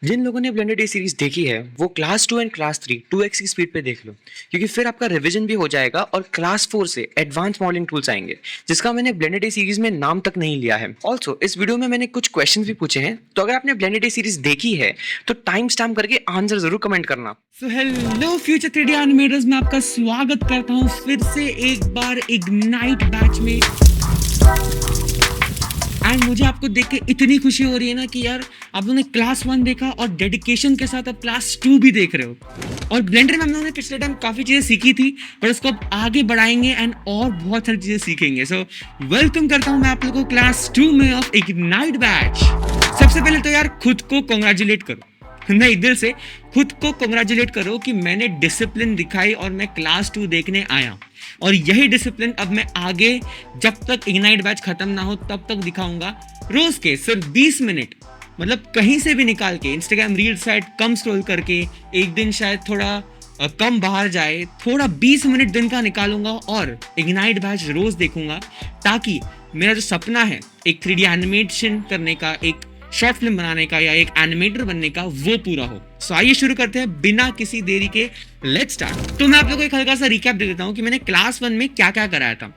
जिन लोगों ने ब्लेंडेड ए सीरीज देखी है वो क्लास 2 एंड क्लास 3 2x की स्पीड पे देख लो, क्योंकि फिर आपका रिवीजन भी हो जाएगा और क्लास 4 से एडवांस मॉडलिंग टूल्स आएंगे जिसका मैंने ब्लेंडेड ए सीरीज में नाम तक नहीं लिया है। ऑल्सो इस वीडियो में मैंने कुछ क्वेश्चन भी पूछे हैं, तो अगर आपने ब्लेंडेड ए सीरीज देखी है तो टाइम स्टैम्प करके आंसर जरूर कमेंट करना। So hello future 3D animators में आपका स्वागत करता हूँ फिर से एक बार इग्नाइट बैच में। एंड मुझे आपको देख के इतनी खुशी हो रही है ना कि यार आप लोगों ने क्लास 1 देखा और डेडिकेशन के साथ अब क्लास 2 भी देख रहे हो। और ब्लेंडर में हम लोगों ने पिछले टाइम काफ़ी चीज़ें सीखी थी, पर उसको अब आगे बढ़ाएंगे एंड और बहुत सारी चीज़ें सीखेंगे। सो वेलकम करता हूँ मैं आप लोगों को क्लास 2 में ऑफ इग्नाइट बैच। सबसे पहले तो यार खुद को कॉन्ग्रेचुलेट करो, नहीं दिल से खुद को कॉन्ग्रेचुलेट करो कि मैंने डिसिप्लिन दिखाई और मैं क्लास 2 देखने आया। और यही डिसिप्लिन अब मैं आगे जब तक इग्नाइट बैच खत्म ना हो तब तक दिखाऊंगा। रोज के सिर्फ 20 मिनट, मतलब कहीं से भी निकाल के, इंस्टाग्राम रील साइट कम स्क्रॉल करके, एक दिन शायद थोड़ा कम बाहर जाए, थोड़ा 20 मिनट दिन का निकालूंगा और इग्नाइट बैच रोज देखूंगा, ताकि मेरा जो सपना है एक 3D एनिमेशन करने का, एक शॉर्ट फिल्म बनाने का या एक एनिमेटर बनने का, वो पूरा हो। सो आइए शुरू करते हैं बिना किसी देरी के। Let's start. तो मैं आप लोगों को एक हल्का सा रिकैप दे देता हूँ कि मैंने क्लास 1 में क्या क्या कराया था।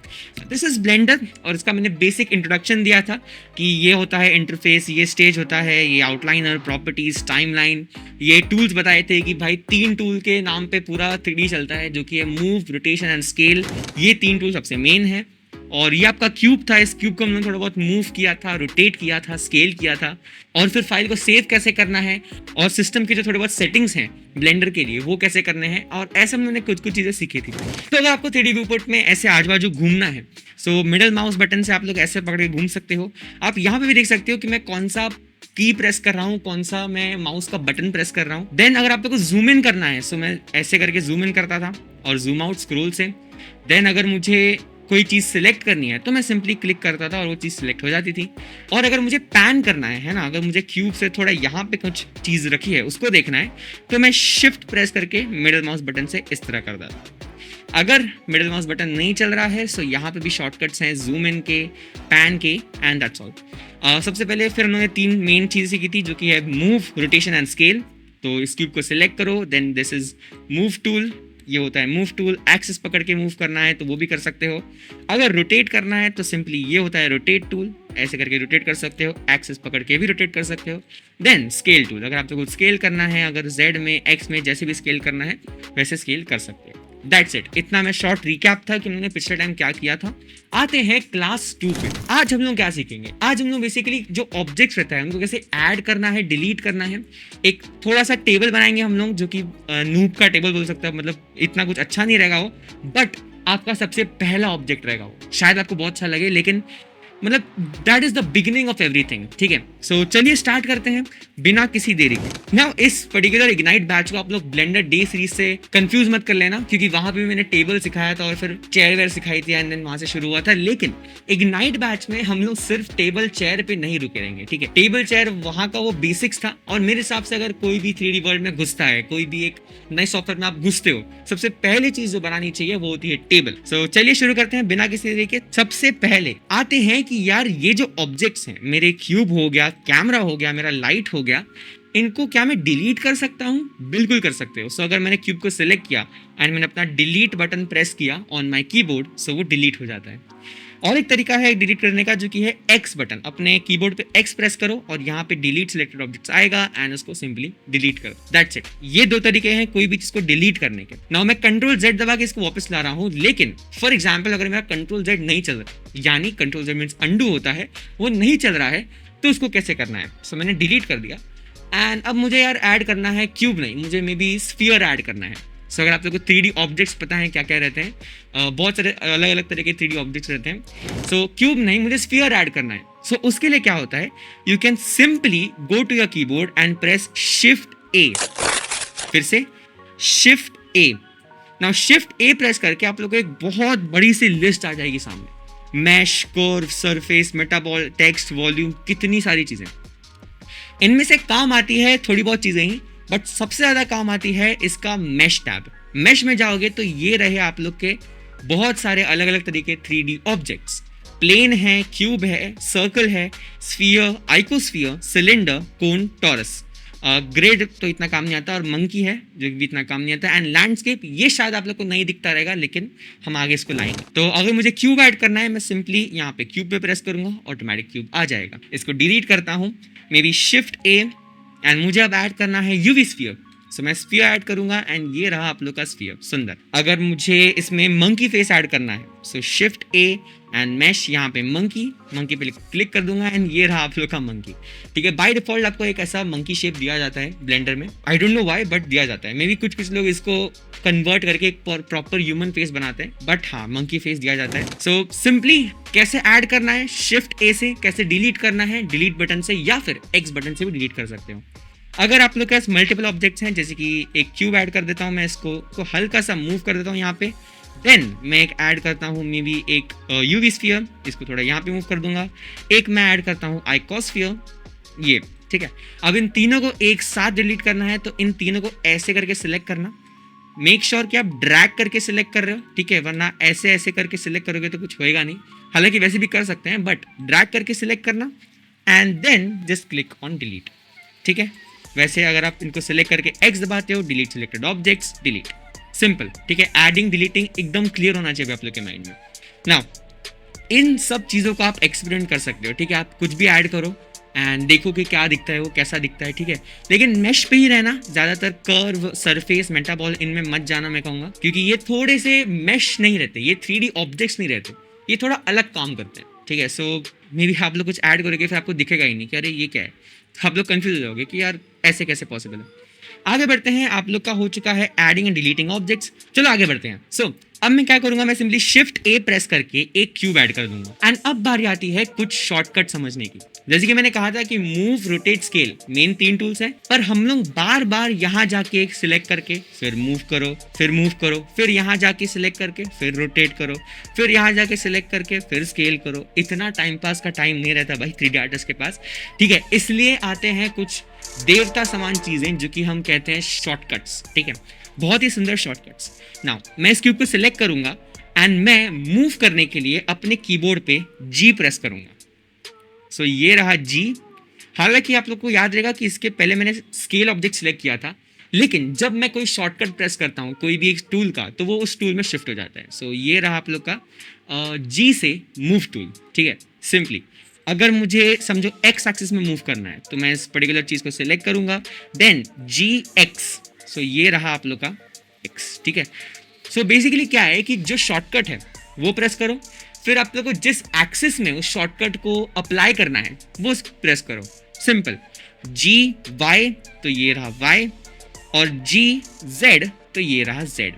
दिस इज ब्लेंडर और इसका मैंने बेसिक इंट्रोडक्शन दिया था कि ये होता है इंटरफेस, ये स्टेज होता है, ये आउटलाइनर, प्रॉपर्टीज, टाइमलाइन, ये टूल्स बताए थे कि भाई 3 टूल के नाम पे पूरा 3D चलता है, जो कि है मूव, रोटेशन एंड स्केल। ये 3 टूल सबसे मेन है। और ये आपका क्यूब था, इस क्यूब को हमने थोड़ा बहुत मूव किया था, रोटेट किया था, स्केल किया था। और फिर फाइल को सेव कैसे करना है और सिस्टम के जो थोड़े बहुत सेटिंग्स हैं ब्लेंडर के लिए वो कैसे करने हैं, और ऐसे हमने कुछ कुछ चीज़ें सीखी थी। तो अगर आपको 3D व्यूपोर्ट में ऐसे आजू बाजू घूमना है, सो मिडल माउस बटन से आप लोग ऐसे पकड़ के घूम सकते हो। आप यहाँ पे भी देख सकते हो कि मैं कौन सा की प्रेस कर रहा हूँ, कौन सा मैं माउस का बटन प्रेस कर रहा हूँ। देन अगर आप लोग को जूम इन करना है, सो मैं ऐसे करके जूम इन करता था और जूम आउट स्क्रोल से। देन अगर मुझे कोई चीज़ सिलेक्ट करनी है तो मैं सिंपली क्लिक करता था और वो चीज़ सिलेक्ट हो जाती थी। और अगर मुझे पैन करना है ना, अगर मुझे क्यूब से थोड़ा यहाँ पे कुछ चीज़ रखी है उसको देखना है, तो मैं शिफ्ट प्रेस करके मिडिल माउस बटन से इस तरह करता था। अगर मिडिल माउस बटन नहीं चल रहा है, सो यहाँ पे भी शॉर्टकट्स हैं, जूम इन के, पैन के, एंड दैट्स ऑल। सबसे पहले फिर उन्होंने 3 मेन चीज़ें सीखी थी, जो कि है मूव, रोटेशन एंड स्केल। तो इस क्यूब को सिलेक्ट करो, then this is move tool, ये होता है मूव टूल। एक्सिस पकड़ के मूव करना है तो वो भी कर सकते हो। अगर रोटेट करना है तो सिंपली ये होता है रोटेट टूल, ऐसे करके रोटेट कर सकते हो। एक्सिस पकड़ के भी रोटेट कर सकते हो। देन स्केल टूल, अगर आपको कुछ स्केल करना है, अगर जेड में, एक्स में, जैसे भी स्केल करना है वैसे स्केल कर सकते हो। That's it. इतना मैं शॉर्ट रिकैप था कि उन्होंने पिछले टाइम क्या किया था। आते हैं क्लास 2 पे। आज हम लोग क्या सीखेंगे? आज हम लोग बेसिकली जो ऑब्जेक्ट्स रहता है उनको कैसे ऐड करना है, डिलीट करना है। एक थोड़ा सा टेबल बनाएंगे हम लोग, जो कि नूब का टेबल बोल सकते हैं, मतलब इतना कुछ अच्छा नहीं रहेगा वो, बट आपका सबसे पहला ऑब्जेक्ट रहेगा वो। शायद आपको बहुत अच्छा लगे, लेकिन मतलब that is the beginning of everything. ठीक है, सो चलिए स्टार्ट करते हैं बिना किसी देरी के। नाउ इस पर्टिकुलर इग्नाइट बैच को आप लोग ब्लेंडर डे सीरीज से कंफ्यूज मत कर लेना, क्योंकि वहां पे मैंने टेबल सिखाया था और फिर चेयर वेयर सिखाई थी, एंड देन वहां से शुरू हुआ था। लेकिन इग्नाइट बैच में हम लोग सिर्फ टेबल चेयर पे नहीं रुके रहेंगे। ठीक है, टेबल चेयर वहां का वो बेसिक्स था, और मेरे हिसाब से अगर कोई भी 3D वर्ल्ड में घुसता है, कोई भी एक नए सॉफ्टवेयर में आप घुसते हो, सबसे पहली चीज जो बनानी चाहिए वो होती है टेबल। सो चलिए शुरू करते हैं बिना किसी देरी के। सबसे पहले आते हैं कि यार ये जो ऑब्जेक्ट्स हैं, मेरे क्यूब हो गया, कैमरा हो गया, मेरा लाइट हो गया, इनको क्या मैं डिलीट कर सकता हूं? बिल्कुल कर सकते हो। सो अगर मैंने क्यूब को सिलेक्ट किया एंड मैंने अपना डिलीट बटन प्रेस किया ऑन माय कीबोर्ड, सो वो डिलीट हो जाता है। और एक तरीका है डिलीट करने का, जो कि है एक्स बटन। अपने कीबोर्ड पे एक्स प्रेस करो और यहाँ पे डिलीट सिलेक्टेड ऑब्जेक्ट्स आएगा एंड उसको सिंपली डिलीट करो। That's it. ये 2 तरीके हैं कोई भी चीज को डिलीट करने के। नाउ मैं कंट्रोल जेड दबा के इसको वापस ला रहा हूँ, लेकिन फॉर एग्जाम्पल अगर मेरा कंट्रोल जेड नहीं चल रहा, यानी कंट्रोल जेड मीन्स अंडू होता है, वो नहीं चल रहा है, तो उसको कैसे करना है? सो मैंने डिलीट कर दिया एंड अब मुझे यार ऐड करना है क्यूब नहीं, मुझे मे बी स्फीयर ऐड करना है। सो अगर आप लोगों को 3D ऑब्जेक्ट्स पता है क्या क्या रहते हैं, बहुत सारे अलग अलग तरह के 3D ऑब्जेक्ट्स रहते हैं। सो क्यूब नहीं, मुझे स्फीयर ऐड करना है। सो उसके लिए क्या होता है, you can simply go to your keyboard and press shift A. फिर से shift A. Now shift A press करके आप लोगों को एक बहुत बड़ी सी लिस्ट आ जाएगी सामने। Mash, curve, surface, मेटाबॉल, text, volume, कितनी सारी चीजें। इनमें से काम आती है थोड़ी बहुत चीजें ही, बट सबसे ज्यादा काम आती है इसका मैश टैब। मैश में जाओगे तो ये रहे आप लोग के बहुत सारे अलग अलग तरीके 3D ऑब्जेक्ट्स। प्लेन है, क्यूब है, सर्कल है, स्फीयर, आइकोस्फीयर, सिलेंडर, कोन, टॉरस। ग्रिड तो इतना काम नहीं आता, और मंकी है जो भी इतना काम नहीं आता, एंड लैंडस्केप ये शायद आप लोग को नहीं दिखता रहेगा, लेकिन हम आगे इसको लाएंगे। तो अगर मुझे क्यूब ऐड करना है, मैं सिंपली यहाँ पे क्यूब पे प्रेस करूंगा, ऑटोमेटिक क्यूब आ जाएगा। इसको डिलीट करता हूँ, may be shift A, and मुझे अब ऐड करना है यूवी स्फीयर। सो मैं स्फीयर ऐड करूंगा, एंड ये रहा आप लोग का स्फीयर, सुंदर। अगर मुझे इसमें मंकी फेस ऐड करना है, सो शिफ्ट ए एंड मैश, यहाँ पे मंकी पे क्लिक कर दूंगा, एंड ये रहा आप लोग का मंकी। ठीक है, बाय डिफॉल्ट आपको एक ऐसा मंकी शेप दिया जाता है ब्लेंडर में, I don't know why, but दिया जाता है। मे बी कुछ लोग इसको कन्वर्ट करके एक प्रॉपर ह्यूमन फेस बनाते हैं, बट हाँ, मंकी फेस दिया जाता है। सो सिंपली कैसे ऐड करना है, शिफ्ट ए से, कैसे डिलीट करना है डिलीट बटन से, या फिर एक्स बटन से भी डिलीट कर सकते हो। अगर आप लोग के पास मल्टीपल ऑब्जेक्ट्स हैं, जैसे कि एक क्यूब ऐड कर देता हूँ मैं, इसको हल्का सा मूव कर देता हूँ यहाँ पे, देन मैं एक ऐड करता हूँ मे बी एक यूवी स्फीयर, इसको थोड़ा यहाँ पे मूव कर दूंगा। एक मैं ऐड करता हूँ आइकोस्फीयर, ये ठीक है। अब इन तीनों को एक साथ डिलीट करना है, तो इन तीनों को ऐसे करके सिलेक्ट करना, मेक श्योर कि आप ड्रैग करके सिलेक्ट कर रहे हो, ठीक है, वरना ऐसे ऐसे करके सिलेक्ट करोगे तो कुछ होएगा नहीं। हालांकि वैसे भी कर सकते हैं, बट ड्रैग करके सिलेक्ट करना, and then just click on delete. ठीक है, वैसे अगर आप इनको सिलेक्ट करके एक्स दबाते हो, delete selected objects, delete, simple. ठीक है, एडिंग डिलीटिंग एकदम क्लियर होना चाहिए आप लोग के माइंड में। नाउ इन सब चीज़ों को आप एक्सपेरिमेंट कर सकते हो, ठीक है, आप कुछ भी ऐड करो एंड देखो कि क्या दिखता है, वो कैसा दिखता है, ठीक है। लेकिन मैश पे ही रहना, ज़्यादातर कर्व, सरफेस, मेटाबॉल इनमें मत जाना मैं कहूँगा, क्योंकि ये थोड़े से मैश नहीं रहते, ये 3D ऑब्जेक्ट्स नहीं रहते, ये थोड़ा अलग काम करते हैं। ठीक है, सो मे बी आप लोग कुछ ऐड करोगे, फिर आपको दिखेगा ही नहीं कि अरे ये क्या है, आप लोग कंफ्यूज हो जाओगे कि यार ऐसे कैसे पॉसिबल है। आगे बढ़ते हैं, आप लोग का हो चुका है एडिंग एंड डिलीटिंग ऑब्जेक्ट्स। चलो आगे बढ़ते हैं। सो अब मैं क्या करूंगा, मैं सिंपली शिफ्ट ए प्रेस करके एक क्यूब ऐड कर दूंगा, एंड अब बारी आती है कुछ शॉर्टकट समझने की। जैसे कि मैंने कहा था कि move, rotate, scale main 3 tools हैं, पर हम लोग बार बार यहाँ जाके एक सिलेक्ट करके फिर मूव करो, फिर यहाँ जाके सिलेक्ट करके फिर रोटेट करो, फिर यहाँ जाके सिलेक्ट करके फिर स्केल करो। इतना टाइम पास का टाइम नहीं रहता भाई 3D आर्टिस्ट के पास। ठीक है, इसलिए आते हैं कुछ देवता समान चीजें जो कि हम कहते हैं शॉर्टकट्स। ठीक है, बहुत ही सुंदर शॉर्टकट्स। नाउ मैं इस क्यूब को सिलेक्ट करूंगा, एंड मैं मूव करने के लिए अपने कीबोर्ड पे जी प्रेस करूंगा। सो ये रहा जी। हालांकि आप लोग को याद रहेगा कि इसके पहले मैंने स्केल ऑब्जेक्ट सिलेक्ट किया था, लेकिन जब मैं कोई शॉर्टकट प्रेस करता हूँ कोई भी एक टूल का, तो वो उस टूल में शिफ्ट हो जाता है। सो ये रहा आप लोग का जी से मूव टूल। ठीक है, सिंपली अगर मुझे समझो एक्स एक्सिस में मूव करना है, तो मैं इस पर्टिकुलर चीज़ को सिलेक्ट करूंगा, देन जी एक्स। सो ये रहा आप लोग का एक्स। ठीक है, सो बेसिकली क्या है कि जो शॉर्टकट है वो प्रेस करो, फिर आप लोग को जिस एक्सिस में उस शॉर्टकट को अप्लाई करना है वो प्रेस करो। सिंपल, जी वाई तो ये रहा वाई, और जी जेड तो ये रहा जेड।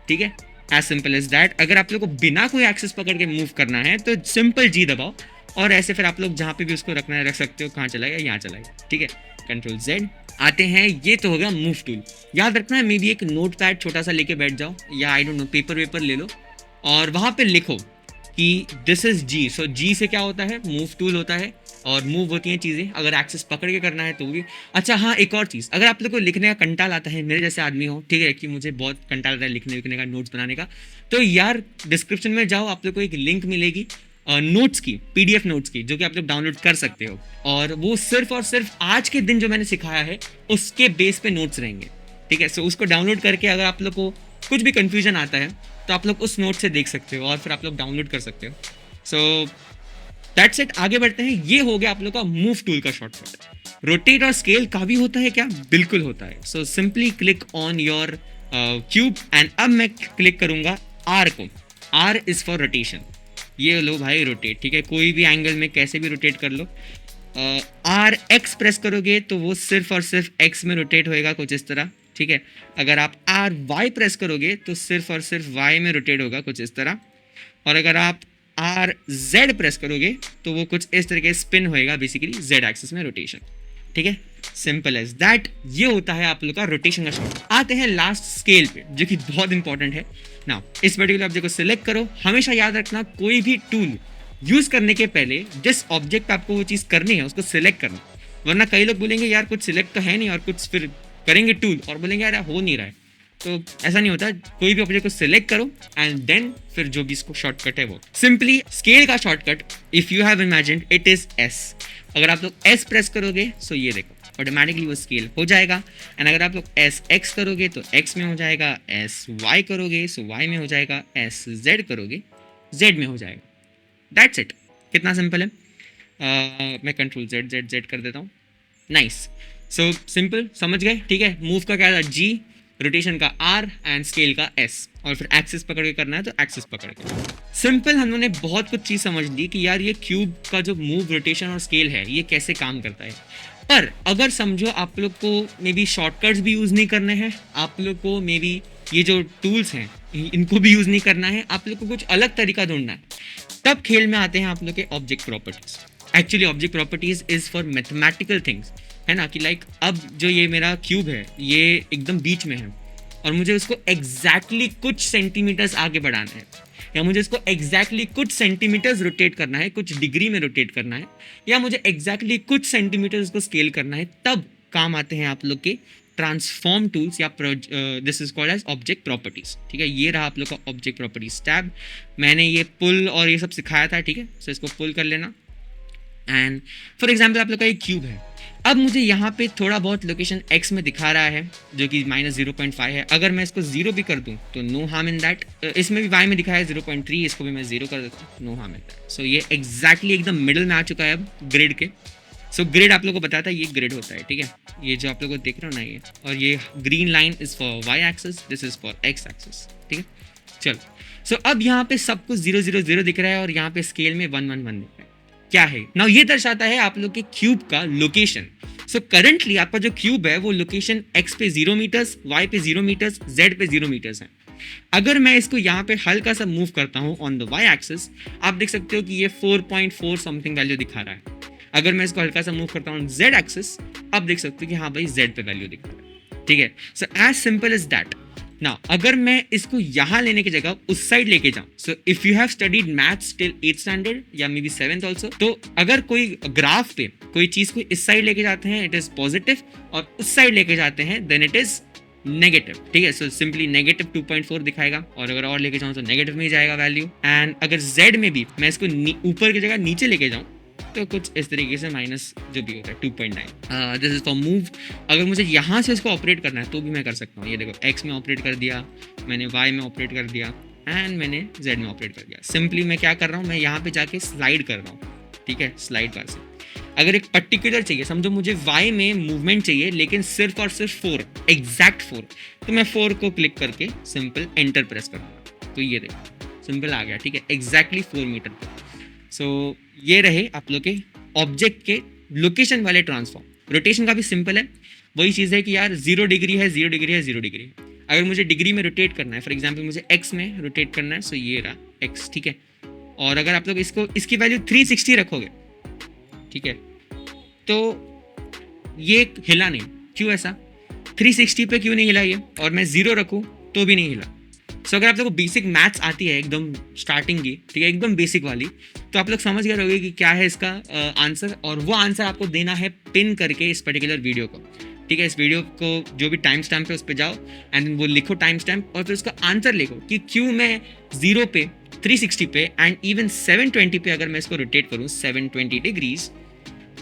ठीक है, एज सिंपल एज दैट। अगर आप लोग को बिना कोई एक्सिस पकड़ के मूव करना है तो सिंपल जी दबाओ, और ऐसे फिर आप लोग जहाँ पे भी उसको रखना है रख सकते हो। कहाँ चला गया, यहाँ चला गया। ठीक है, कंट्रोल जेड। आते हैं, ये तो हो गया मूव टूल। याद रखना है, मे बी एक नोट पैड छोटा सा लेके बैठ जाओ, या I don't know paper vapour ले लो, और वहाँ पे लिखो कि दिस इज जी। सो जी से क्या होता है, मूव टूल होता है, और मूव होती हैं चीज़ें। अगर एक्सेस पकड़ के करना है तो भी। अच्छा हाँ, एक और चीज़, अगर आप लोग को लिखने का कंटाल आता है, मेरे जैसे आदमी हो, ठीक है, कि मुझे बहुत कंटाल आता है लिखने का, नोट्स बनाने का, तो यार डिस्क्रिप्शन में जाओ, आप लोग को एक लिंक मिलेगी नोट्स की, PDF नोट्स की, जो कि आप लोग डाउनलोड कर सकते हो, और वो सिर्फ और सिर्फ आज के दिन जो मैंने सिखाया है उसके बेस पे नोट्स रहेंगे। ठीक है, सो उसको डाउनलोड करके अगर आप लोग को कुछ भी कन्फ्यूजन आता है तो आप लोग उस नोट से देख सकते हो, और फिर आप लोग डाउनलोड कर सकते हो। So that's it. आगे बढ़ते हैं। ये हो गया आप लोग का मूव टूल का शॉर्टकट। रोटेट और स्केल का भी होता है क्या? बिल्कुल होता है। So simply click on your cube, and अब मैं क्लिक करूंगा आर को। R is for rotation. ये लो भाई रोटेट। ठीक है, कोई भी एंगल में कैसे भी रोटेट कर लो। आर एक्स प्रेस करोगे तो वो सिर्फ और सिर्फ एक्स में रोटेट होएगा, कुछ इस तरह। ठीक है, अगर आप आर वाई प्रेस करोगे तो सिर्फ और सिर्फ वाई में रोटेट होगा, कुछ इस तरह। और अगर आप आर जेड प्रेस करोगे तो वो कुछ इस तरह के स्पिन होएगा, बेसिकली जेड एक्सिस में रोटेशन। ठीक है, सिंपल एज दैट। ये होता है आप लोग का रोटेशन का शॉर्ट। आते हैं लास्ट स्केल पे, जो कि बहुत इंपॉर्टेंट है। नाउ इस पर्टिकुलर ऑब्जेक्ट को सिलेक्ट करो। हमेशा याद रखना, कोई भी टूल यूज करने के पहले जिस ऑब्जेक्ट पे आपको वो चीज़ करनी है उसको सिलेक्ट करना, वरना कई लोग बोलेंगे यार कुछ सिलेक्ट तो है नहीं, और कुछ फिर करेंगे टूल और बोलेंगे यार हो नहीं रहा है। तो ऐसा नहीं होता। कोई भी ऑब्जेक्ट को सिलेक्ट करो एंड देन फिर जो भी इसको शॉर्टकट है वो सिंपली स्केल का shortcut, if you have imagined, it is S. अगर आप लोग एस प्रेस करोगे, सो ये देखो ऑटोमेटिकली वो स्केल हो जाएगा। एंड अगर आप लोग एस एक्स करोगे तो एक्स में हो जाएगा, एस वाई करोगे सो वाई में हो जाएगा, एस जेड करोगे जेड में हो जाएगा। That's it. कितना सिंपल है। मैं कंट्रोल जेड जेड जेड कर देता हूँ। नाइस। सो सिंपल, समझ गए। ठीक है, मूव का क्या था जी, रोटेशन का आर एंड स्केल का एस, और फिर एक्सिस पकड़ के करना है तो एक्सिस पकड़ के। सिंपल, हम लोगों ने बहुत कुछ चीज़ समझ ली कि यार ये क्यूब का जो मूव, रोटेशन और स्केल है ये कैसे काम करता है। पर अगर समझो आप लोग को मे बी शॉर्टकट्स भी यूज़ नहीं करने हैं, आप लोग को मे बी ये जो टूल्स हैं इनको भी यूज़ नहीं करना है, आप लोग को कुछ अलग तरीका ढूंढना है, तब खेल में आते हैं आप लोग के object properties. Actually object properties is for mathematical things, है ना, कि लाइक अब जो ये मेरा क्यूब है ये एकदम बीच में है और मुझे उसको एग्जैक्टली कुछ सेंटीमीटर्स आगे बढ़ाना है, या मुझे इसको एग्जैक्टली कुछ सेंटीमीटर्स रोटेट करना है, कुछ डिग्री में रोटेट करना है, या मुझे एग्जैक्टली कुछ सेंटीमीटर्स को स्केल करना है, तब काम आते हैं आप लोग के ट्रांसफॉर्म टूल्स या this is called as object properties. ठीक है, ये रहा आप लोग का ऑब्जेक्ट प्रॉपर्टीज टैब। मैंने ये पुल और ये सब सिखाया था, ठीक है, सो इसको पुल कर लेना। एंड फॉर एग्जाम्पल आप लोग का एक क्यूब है, अब मुझे यहाँ पे थोड़ा बहुत लोकेशन x में दिखा रहा है जो कि -0.5 है। अगर मैं इसको 0 भी कर दूँ तो नो हार्म इन दैट। इसमें भी y में दिखा है 0.3, इसको भी मैं 0 कर देता हूँ, नो हार्म इन दैट। सो ये एग्जैक्टली एकदम मिडल में आ चुका है अब ग्रिड के। सो ग्रिड आप लोग को बताया था ये ग्रिड होता है, ठीक है, ये जो आप लोग को देख रहे हो ना ये, और ये green line is for y axis, this is for x axis. ठीक है, चलो। सो अब यहाँ पे सब कुछ 0 0 0 दिख रहा है और यहाँ पे स्केल में 1 1 1 दिख रहा है। क्या है नाउ, ये दर्शाता है आप लोग के क्यूब का लोकेशन। सो करंटली आपका जो क्यूब है वो लोकेशन x पे 0 मीटर्स, y पे 0 मीटर्स, z पे 0 मीटर्स है। अगर मैं इसको यहाँ पे हल्का सा मूव करता हूँ ऑन द y एक्सिस, आप देख सकते हो कि ये 4.4 समथिंग वैल्यू दिखा रहा है। अगर मैं इसको हल्का सा मूव करता हूँ z एक्सिस, आप देख सकते हो कि हाँ भाई z पे वैल्यू दिख रहा है। ठीक है, so as simple as that. Now अगर मैं इसको यहाँ लेने की जगह उस साइड लेके जाऊँ, so if you have studied maths till 8th standard या मे बी 7th ऑल्सो, तो अगर कोई ग्राफ पे कोई चीज को इस साइड लेके जाते हैं इट इज पॉजिटिव, और उस साइड लेके जाते हैं देन इट इज नेगेटिव। ठीक है, सो सिंपली नेगेटिव 2.4 दिखाएगा, और अगर और लेके जाऊँ तो नेगेटिव में ही जाएगा वैल्यू। एंड अगर z में भी मैं इसको ऊपर की जगह नीचे लेके जाऊँ तो कुछ इस तरीके से माइनस जो भी होता है 2.9। This is for move. अगर मुझे यहाँ से इसको ऑपरेट करना है तो भी मैं कर सकता हूँ। ये देखो x में ऑपरेट कर दिया मैंने, y में ऑपरेट कर दिया, एंड मैंने z में ऑपरेट कर दिया। सिंपली मैं क्या कर रहा हूँ, मैं यहाँ पे जाके स्लाइड कर रहा हूँ। ठीक है, स्लाइड बार से अगर एक पर्टिकुलर चाहिए, समझो मुझे y में मूवमेंट चाहिए लेकिन सिर्फ और सिर्फ 4, एग्जैक्ट 4, तो मैं 4 को क्लिक करके सिंपल एंटर प्रेस करूँगा, तो ये देखो सिंपल आ गया। ठीक है, एग्जैक्टली 4 मीटर पर। सो ये रहे आप लोग के ऑब्जेक्ट के लोकेशन वाले ट्रांसफॉर्म। रोटेशन का भी सिंपल है, वही चीज़ है कि यार 0 डिग्री है, 0 डिग्री है, 0 डिग्री है। अगर मुझे डिग्री में रोटेट करना है, फॉर एग्जांपल मुझे x में रोटेट करना है, सो ये रहा x। ठीक है, और अगर आप लोग इसको इसकी वैल्यू 360 रखोगे, ठीक है, तो ये हिला नहीं। क्यों ऐसा, 360 पे क्यों नहीं हिला ये, और मैं 0 रखूँ तो भी नहीं हिला। सो अगर आप लोग को बेसिक मैथ्स आती है एकदम स्टार्टिंग की, ठीक है, एकदम बेसिक वाली, तो आप लोग समझ गए रहोगे कि क्या है इसका आंसर, और वो आंसर आपको देना है पिन करके इस पर्टिकुलर वीडियो को। ठीक है, इस वीडियो को जो भी टाइम स्टैम्प है उस पर जाओ एंड वो लिखो टाइम स्टैम्प, और फिर उसका आंसर लिखो कि क्यों मैं 0 पे, 360 पे एंड इवन 720 पे अगर मैं इसको रोटेट करूँ 720 डिग्रीज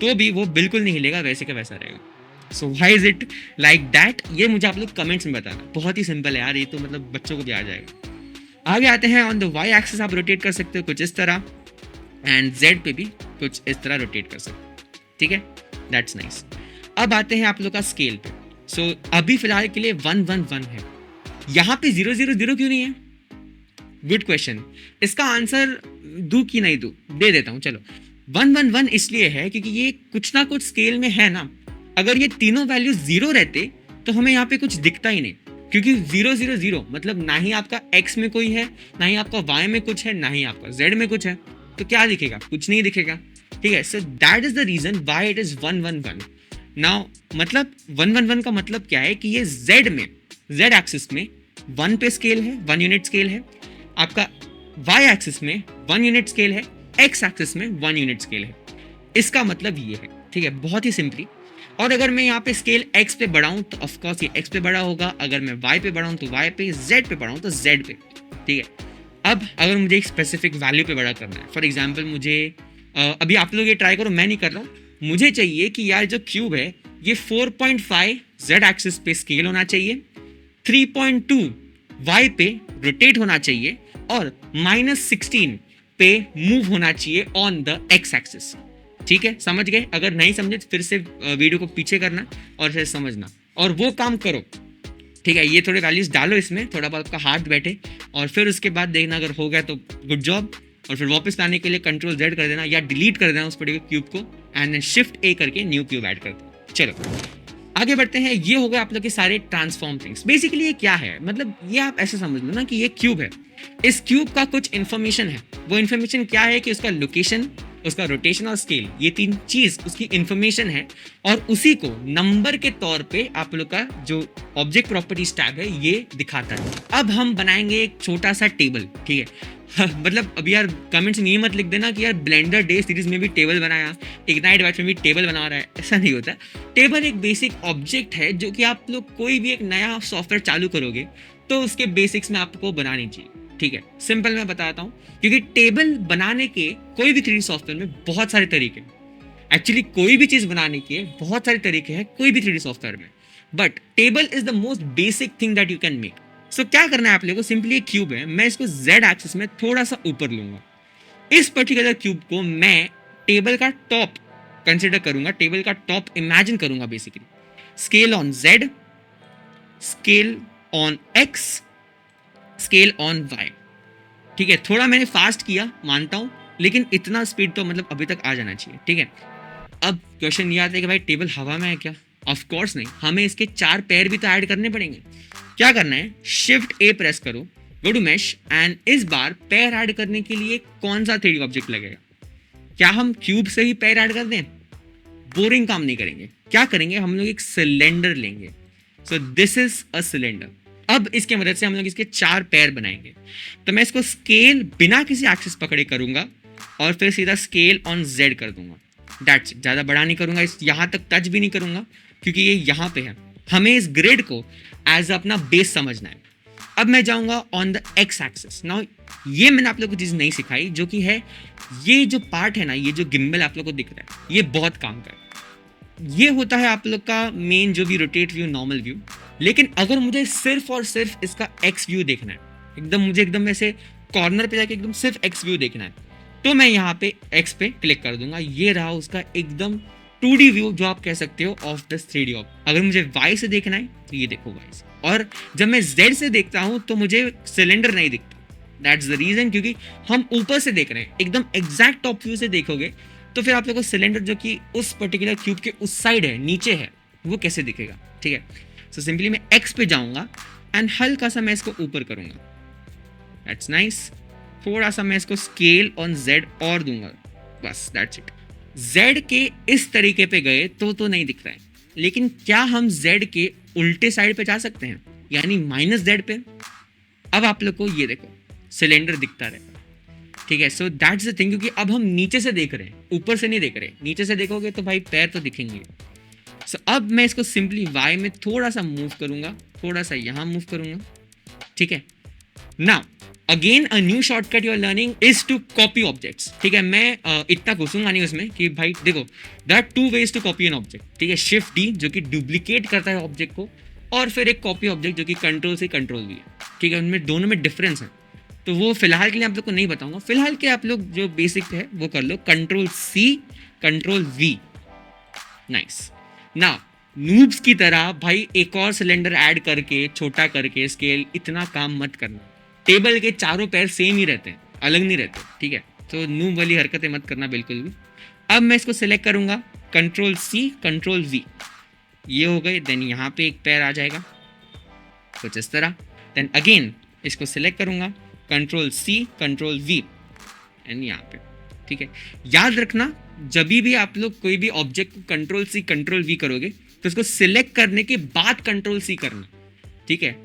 तो भी वो बिल्कुल नहीं हिलेगा, वैसे का वैसा रहेगा। So why is it like that, ये मुझे आप लोग कमेंट्स में बताना। बहुत ही सिंपल है यार, ये तो मतलब बच्चों को भी आ जाएगा। आगे आते हैं, ऑन द वाई एक्सिस आप रोटेट कर सकते हो कुछ इस तरह, एंड जेड पे भी कुछ इस तरह रोटेट कर सकते हो। ठीक है, दैट्स नाइस। अब आते हैं आप लोग का स्केल पे। सो अभी फिलहाल के लिए 1 1 1 है, यहाँ पे 0 0 0 क्यों नहीं है? Good question. इसका आंसर दूं कि नहीं दूं, दे देता हूँ। चलो, 1 1 1 इसलिए है क्योंकि ये कुछ ना कुछ स्केल में है ना। अगर ये तीनों वैल्यू 0 रहते तो हमें यहाँ पे कुछ दिखता ही नहीं, क्योंकि 0 0 0 मतलब ना ही आपका x में कोई है, ना ही आपका y में कुछ है, ना ही आपका z में कुछ है, तो क्या दिखेगा? कुछ नहीं दिखेगा। ठीक है, so that is the reason why it is 1 1 1। Now मतलब 1 1 1 का मतलब क्या है कि ये z में, z एक्सिस में 1 पे स्केल है, 1 यूनिट स्केल है, आपका y एक्सिस में 1 यूनिट स्केल है, x एक्सिस में 1 यूनिट स्केल है। इसका मतलब ये है। ठीक है, बहुत ही सिंपली। और अगर मैं यहाँ पे स्केल x पे बढ़ाऊँ तो ऑफकोर्स ये x पे बड़ा होगा, अगर मैं y पे बढ़ाऊँ तो y पे, z पे बढ़ाऊँ तो z पे। ठीक है, अब अगर मुझे एक स्पेसिफिक वैल्यू पे बड़ा करना है, फॉर एग्जांपल मुझे अभी आप लोग ये ट्राई करो, मैं नहीं कर रहा हूँ, मुझे चाहिए कि यार जो क्यूब है ये 4.5 z एक्सिस पे स्केल होना चाहिए, 3.2 y पे रोटेट होना चाहिए और -16 पे मूव होना चाहिए ऑन द x एक्सिस। ठीक है, समझ गए? अगर नहीं समझे तो फिर से वीडियो को पीछे करना और फिर समझना और वो काम करो। ठीक है, ये थोड़े वैल्यूज डालो इसमें, थोड़ा बहुत आपका हाथ बैठे और फिर उसके बाद देखना अगर हो गया तो गुड जॉब। और फिर वापस लाने के लिए Ctrl Z कर देना या डिलीट कर देना उस पर्टिकुलर क्यूब को एंड Shift A करके न्यू क्यूब ऐड कर देना। चलो आगे बढ़ते हैं। ये हो गए आप लोग के सारे ट्रांसफॉर्म थिंग्स। बेसिकली ये क्या है, मतलब ये आप ऐसे समझ लो ना कि ये क्यूब है, इस क्यूब का कुछ इन्फॉर्मेशन है। वो इन्फॉर्मेशन क्या है कि उसका लोकेशन, उसका रोटेशन और स्केल, ये तीन चीज उसकी इन्फॉर्मेशन है और उसी को नंबर के तौर पे आप लोग का जो ऑब्जेक्ट प्रॉपर्टीज टैग है ये दिखाता है। अब हम बनाएंगे एक छोटा सा टेबल। ठीक है मतलब अब यार कमेंट्स में ये मत लिख देना कि यार ब्लेंडर डे सीरीज में भी टेबल बनाया, इग्नाइट बैच में भी टेबल बना रहा है, ऐसा नहीं होता। टेबल एक बेसिक ऑब्जेक्ट है जो कि आप लोग कोई भी एक नया सॉफ्टवेयर चालू करोगे तो उसके बेसिक्स में आपको बनानी चाहिए। ठीक है, सिंपल मैं बताता हूँ, क्योंकि टेबल बनाने के कोई भी 3D सॉफ्टवेयर में बहुत सारे तरीके, एक्चुअली कोई भी चीज बनाने के बहुत सारे तरीके हैं कोई भी 3D सॉफ्टवेयर में, but table is the most basic thing that you can make. So क्या करना है आप लोगों को, सिंपली एक क्यूब है, मैं इसको Z एक्सिस में थोड़ा सा ऊपर लूंगा। इस पर्टिकुलर क्यूब को मैं टेबल का टॉप कंसिडर करूंगा, टेबल का टॉप इमेजिन करूंगा basically. Scale on Z, scale on X, scale on Y। ठीक है, थोड़ा मैंने फास्ट किया मानता हूं, लेकिन इतना स्पीड तो मतलब अभी तक आ जाना चाहिए। ठीक है, अब क्वेश्चन ये आता है कि भाई टेबल हवा में है क्या? ऑफ कोर्स नहीं, हमें इसके 4 पैर भी तो ऐड करने पड़ेंगे। क्या करना है, Shift A प्रेस करो, गो टू मेश एंड इस बार पैर ऐड करने के लिए कौन सा 3D ऑब्जेक्ट लगेगा? क्या हम क्यूब से ही पैर ऐड कर दें? बोरिंग काम नहीं करेंगे। क्या करेंगे, हम लोग एक सिलेंडर लेंगे। So this is a cylinder. अब इसके मदद से हम लोग इसके 4 पैर बनाएंगे। तो मैं इसको स्केल बिना किसी एक्सिस पकड़े करूंगा और फिर सीधा स्केल ऑन Z कर दूंगा। दैट्स इट, ज़्यादा बड़ा नहीं करूंगा, इस यहाँ तक टच भी नहीं करूंगा क्योंकि ये यहाँ पे है। हमें इस ग्रिड को एज अपना बेस समझना है। अब मैं जाऊंगा on the X axis. Now ये मैंने आप लोग को चीज़ नहीं सिखाई, जो कि है ये जो पार्ट है ना, ये जो गिम्बल आप लोग को दिख रहा है, ये बहुत काम का है। ये होता है आप लोग का मेन जो भी रोटेट व्यू, नॉर्मल व्यू। लेकिन अगर मुझे सिर्फ और सिर्फ इसका X व्यू देखना है, एकदम मुझे एकदम ऐसे कॉर्नर पे जाके एकदम सिर्फ X व्यू देखना है, तो मैं यहाँ पे X पे क्लिक कर दूंगा। ये रहा उसका एकदम 2D व्यू, जो आप कह सकते हो ऑफ द 3D ऑब्जेक्ट। अगर मुझे Y से देखना है तो ये देखो Y से, और जब मैं Z से देखता हूँ तो मुझे सिलेंडर नहीं दिखता। दैट्स द रीजन, क्योंकि हम ऊपर से देख रहे हैं। एकदम एग्जैक्ट टॉप व्यू से देखोगे तो फिर आप लोग को सिलेंडर जो कि उस पर्टिकुलर क्यूब के उस साइड है, नीचे है, वो कैसे दिखेगा? ठीक है, सो सिंपली मैं X पे जाऊंगा एंड हल्का सा मैं इसको ऊपर करूंगा। That's nice. थोड़ा सा मैं इसको स्केल ऑन Z और दूंगा, बस दैट्स इट। Z के इस तरीके पे गए तो नहीं दिख रहा है, लेकिन क्या हम Z के उल्टे साइड पे जा सकते हैं, यानी -Z पे? अब आप लोग को ये देखो सिलेंडर दिखता रहेगा। ठीक है, सो दैट्स द थिंग, क्योंकि अब हम नीचे से देख रहे हैं, ऊपर से नहीं देख रहे। नीचे से देखोगे तो भाई पैर तो दिखेंगे। सो अब मैं इसको सिंपली Y में थोड़ा सा मूव करूंगा, थोड़ा सा यहाँ मूव करूंगा। ठीक है, now again a new shortcut you are learning is to copy objects. ठीक है, मैं इतना घुसूंगा नहीं उसमें कि भाई देखो, there are 2 ways to copy an object. ठीक है, Shift D जो कि डुप्लीकेट करता है ऑब्जेक्ट को, और फिर एक कॉपी ऑब्जेक्ट जो कि कंट्रोल से कंट्रोल भी है। ठीक है, उनमें दोनों में डिफरेंस है, तो वो फिलहाल के लिए आप लोग को नहीं बताऊंगा। फिलहाल के आप लोग जो बेसिक है वो कर लो, Ctrl C Ctrl V। Nice. Now noobs की तरह भाई एक और सिलेंडर ऐड करके, छोटा करके स्केल, इतना काम मत करना। टेबल के चारों पैर सेम ही रहते हैं, अलग नहीं रहते। ठीक है, तो नूब वाली हरकतें मत करना बिल्कुल भी। अब मैं इसको सिलेक्ट करूंगा, Ctrl C Ctrl V, ये हो गए। देन यहाँ पे एक पैर आ जाएगा कुछ इस तरह। देन अगेन इसको सिलेक्ट करूंगा, Ctrl C Ctrl V and यहाँ पे। ठीक है, याद रखना जब भी आप लोग कोई भी ऑब्जेक्ट को Ctrl C Ctrl V करोगे तो उसको सिलेक्ट करने के बाद Ctrl C करना। ठीक है,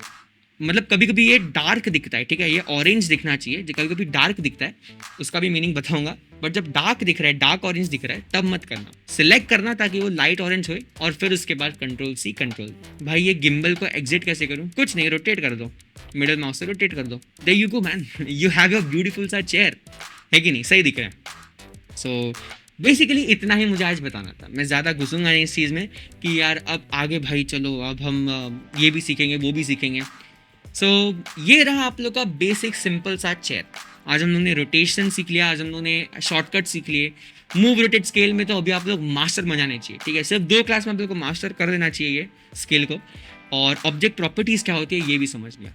मतलब कभी कभी ये डार्क दिखता है। ठीक है, ये ऑरेंज दिखना चाहिए, जो कभी कभी डार्क दिखता है, उसका भी मीनिंग बताऊंगा। बट जब डार्क दिख रहा है, डार्क ऑरेंज दिख रहा है, तब मत करना, सिलेक्ट करना ताकि वो लाइट ऑरेंज होए, और फिर उसके बाद Ctrl C Ctrl। भाई ये गिम्बल को एग्जिट कैसे करूँ? कुछ नहीं, रोटेट कर दो, मिडिल माउस से रोटेट कर दो, there you go man, you have your beautiful सा चेयर। है कि नहीं? सही दिख रहा है। सो बेसिकली इतना ही मुझे आज बताना था। मैं ज़्यादा घुसूंगा नहीं इस चीज़ में कि यार अब आगे भाई चलो अब हम ये भी सीखेंगे वो भी सीखेंगे। सो ये रहा आप लोग का बेसिक सिंपल सा चेयर। आज हम लोगों ने रोटेशन सीख लिया, आज हम लोगों ने शॉर्टकट सीख लिए। मूव रोटेट स्केल में तो अभी आप लोग मास्टर बजाने चाहिए, ठीक है। सिर्फ 2 क्लास में आप लोग को मास्टर कर देना चाहिए ये स्केल को, और ऑब्जेक्ट प्रॉपर्टीज़ क्या होती है ये भी समझ लिया।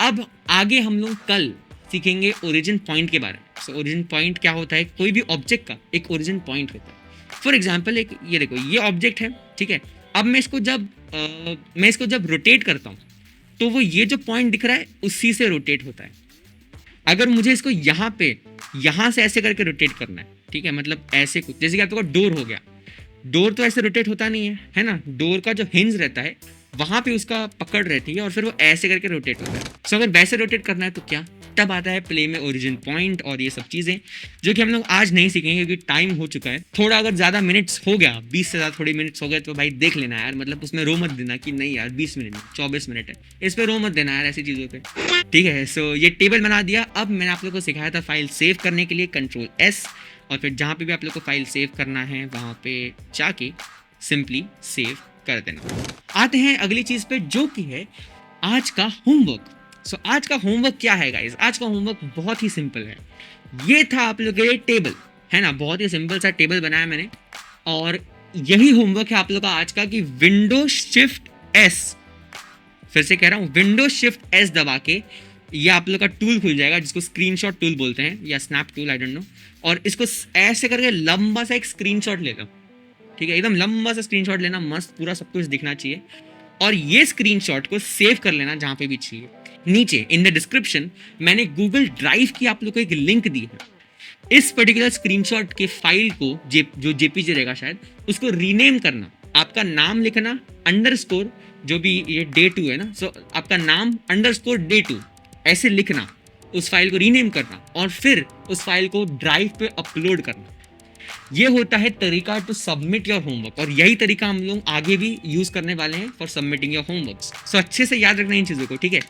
अब आगे हम लोग कल सीखेंगे ओरिजिन पॉइंट के बारे में। सो ओरिजिन पॉइंट क्या होता है, कोई भी ऑब्जेक्ट का एक ओरिजिन पॉइंट होता है। फॉर एग्जाम्पल एक ये देखो, ये ऑब्जेक्ट है, ठीक है। अब मैं इसको जब रोटेट करता हूँ तो वो ये जो पॉइंट दिख रहा है उसी से रोटेट होता है। अगर मुझे इसको यहाँ से ऐसे करके रोटेट करना है, ठीक है, मतलब ऐसे कुछ, जैसे कि आपको डोर हो गया, डोर तो ऐसे रोटेट होता नहीं है ना। डोर का जो हिंज रहता है वहाँ पे उसका पकड़ रहती है और फिर वो ऐसे करके रोटेट होता है। सो अगर वैसे रोटेट करना है तो क्या, तब आता है प्ले में ओरिजिन पॉइंट और ये सब चीज़ें, जो कि हम लोग आज नहीं सीखेंगे क्योंकि टाइम हो चुका है थोड़ा। अगर ज़्यादा मिनट्स हो गया, 20 से ज़्यादा थोड़ी मिनट्स हो गए तो भाई देख लेना यार, मतलब उसमें रो मत देना कि नहीं यार 20 मिनट 24 मिनट है, इस पर रो मत देना यार ऐसी चीज़ों पे, ठीक है। सो ये टेबल बना दिया। अब मैंने आप लोग को सिखाया था फाइल सेव करने के लिए Ctrl+S, और फिर जहाँ पे भी आप लोग को फाइल सेव करना है वहाँ पे जाके सिंपली सेव कर देना। आते हैं अगली चीज़ पे जो कि है आज का होमवर्क। सो आज का होमवर्क क्या है गाइस, आज का होमवर्क बहुत ही सिंपल है। ये था आप लोग के लिए टेबल, है ना, बहुत ही सिंपल सा टेबल बनाया मैंने, और यही होमवर्क है आप लोग का आज का कि विंडो शिफ्ट एस, फिर से कह रहा हूँ विंडो शिफ्ट एस दबा के ये आप लोग का टूल खुल जाएगा जिसको स्क्रीनशॉट टूल बोलते हैं या snap tool, I don't know, और इसको ऐसे करके लंबा सा एक स्क्रीनशॉट ले लो, ठीक है, एकदम लंबा सा स्क्रीनशॉट लेना, मस्त पूरा सब कुछ दिखना चाहिए, और ये स्क्रीनशॉट को सेव कर लेना जहाँ पे भी चाहिए। नीचे इन द डिस्क्रिप्शन मैंने गूगल ड्राइव की आप लोग को एक लिंक दी है। इस पर्टिकुलर स्क्रीनशॉट के फाइल को जो जेपीजी रहेगा शायद, उसको रीनेम करना, आपका नाम लिखना अंडरस्कोर, जो भी ये डे 2 है ना, सो आपका नाम अंडरस्कोर डे 2 ऐसे लिखना, उस फाइल को रीनेम करना और फिर उस फाइल को ड्राइव पे अपलोड करना। ये होता है तरीका टू सबमिट योर होमवर्क, और यही तरीका हम लोग आगे भी यूज करने वाले हैं फॉर सबमिटिंग योर होमवर्क्स। सो अच्छे से याद रखना इन चीज़ों को, ठीक है।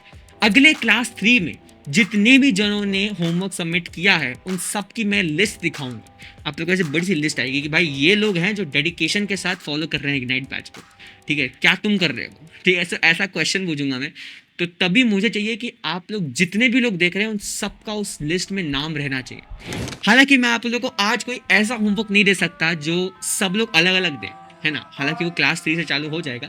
अगले क्लास 3 में जितने भी जनों ने होमवर्क सबमिट किया है उन सब की मैं लिस्ट दिखाऊंगा। आप लोगों को ऐसे बड़ी सी लिस्ट आएगी कि भाई ये लोग हैं जो डेडिकेशन के साथ फॉलो कर रहे हैं इग्नाइट बैच को, ठीक है, क्या तुम कर रहे हो, ठीक है। ऐसा क्वेश्चन पूछूंगा मैं, तो तभी मुझे चाहिए कि आप लोग जितने भी लोग देख रहे हैं उन सबका उस लिस्ट में नाम रहना चाहिए। हालांकि मैं आप लोगों को आज कोई ऐसा होमवर्क नहीं दे सकता जो सब लोग अलग अलग दें, है ना, हालांकि वो क्लास 3 से चालू हो जाएगा,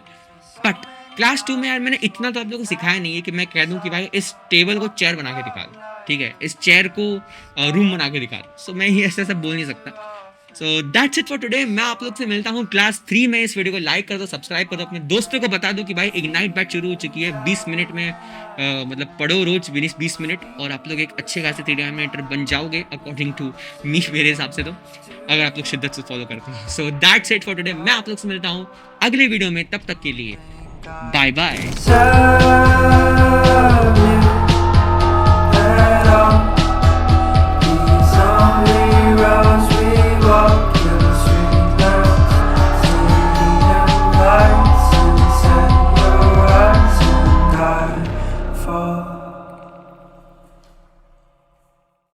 बट क्लास 2 में यार मैंने इतना तो आप लोगों को सिखाया नहीं है कि मैं कह दूं कि भाई इस टेबल को चेयर बना के दिखा दो, ठीक है, इस चेयर को रूम बना के दिखा दो। सो मैं ही ऐसा सब बोल नहीं सकता। सो दैट्स इट फॉर टुडे। मैं आप लोग से मिलता हूँ क्लास 3 में। इस वीडियो को लाइक कर दो, सब्सक्राइब कर दो, अपने दोस्तों को बता दो कि भाई इग्नाइट बैच शुरू हो चुकी है। 20 मिनट में मतलब पढ़ो रोज 20 मिनट, और आप लोग एक अच्छे खासे 3D एनिमेटर बन जाओगे अकॉर्डिंग टू मी, मेरे हिसाब से, तो अगर आप लोग शिद्दत से फॉलो करते हैं। सो दैट्स इट फॉर टुडे। मैं आप लोग से मिलता हूँ अगले वीडियो में, तब तक के लिए बाय बाय।